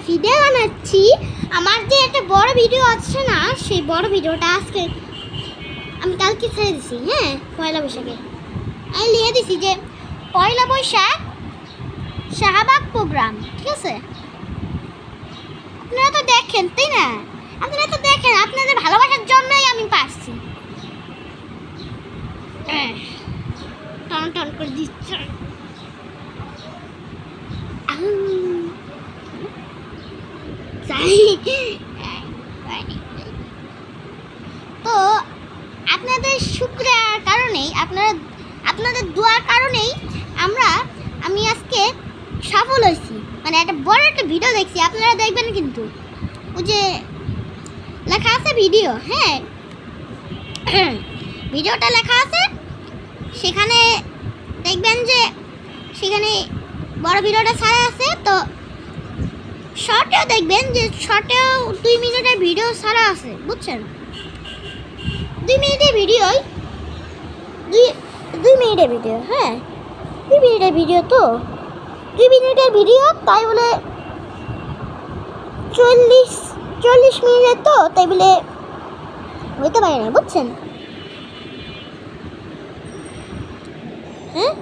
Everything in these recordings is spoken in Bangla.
ভিডিও বানাচ্ছি। আমার যে একটা বড় ভিডিও আছে না, সেই বড় ভিডিওটা আজকে আমি কালকে ছেড়ে দিছি। হ্যাঁ, পয়লা বৈশাখে আমি লিখে দিছি যে পয়লা বৈশাখ শাহবাগ প্রোগ্রাম। ঠিক আছে, আপনারা তো দেখেন, তাই না? আপনারা তো দেখেন, আপনাদের ভালোবাসার জন্যই আমি পারছি। টন টন করে দিচ্ছে। তো আপনাদের শুক্রিয়ার কারণেই, আপনাদের দোয়ার কারণেই আমি আজকে সফল হয়েছি। মানে একটা বড় একটা ভিডিও দেখছি, আপনারা দেখবেন কিন্তু। ওই যে লেখা আছে ভিডিও, হ্যাঁ ভিডিওটা লেখা আছে, সেখানে দেখবেন যে সেখানে বড় ভিডিওটা ছাড়া আছে। তো শর্টেও দেখবেন যে শর্টেও 2 মিনিটের ভিডিও ছাড়া আছে, বুঝছেন? 2 মিনিটের ভিডিওই 2 মিনিটের ভিডিও, হ্যাঁ 2 মিনিটের ভিডিও। তো 2 মিনিটের ভিডিও, তাই বলে 40 মিনিটের, তো তাই বলে হইতে পারে না, বুঝছেন? হ্যাঁ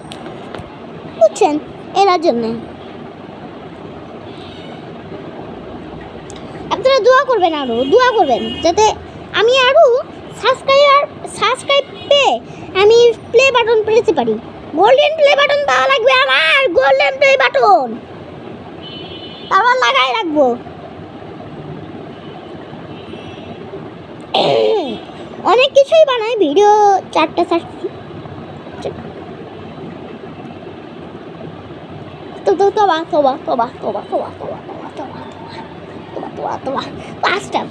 বুঝছেন, এর জন্য আপনারা দোয়া করবেন, আরও দোয়া করবেন যাতে আমি আরও সাবস্ক্রাইব পেয়ে আমি প্লে বাটন প্রেসে পারি। গোল্ডেন প্লে বাটন পাওয়া লাগবে আমার, গোল্ডেন প্লে বাটন তারপর লাগাই রাখবো। অনেক কিছুই বানাই, ভিডিও 4টা ছাড়ছি।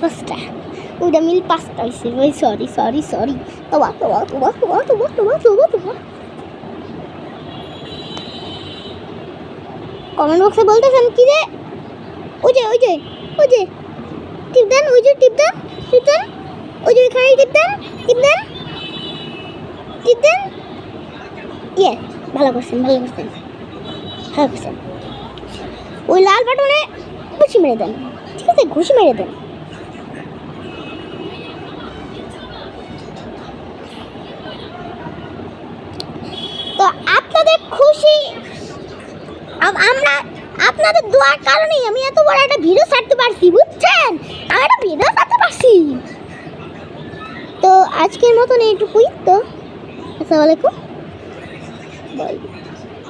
পাঁচটা ওইটা মিল 5টা হয়েছে। ওই সরি কমেন্ট বক্সে বলতেছেন কি যে ওই যে টিপ দেন, ওই যে টিপ দেন, ওই যে ওইখানে টিপ দেন। ইয়ে, ভালো করছেন। ওই লাল বাটনে ঘুষি মেরে দেন, ঠিক আছে? ঘুষি মেরে দেন। তো আপনাদের খুশি, আপনাদের দোয়ার কারণেই আমি এত বড় একটা ভিডিও ছাড়তে পারছি, বুঝছেন? আমি একটা ভিডিও ছাড়তে পারছি। তো আজকের মতন এইটুকুই। তো আসসালামু আলাইকুম, বাই।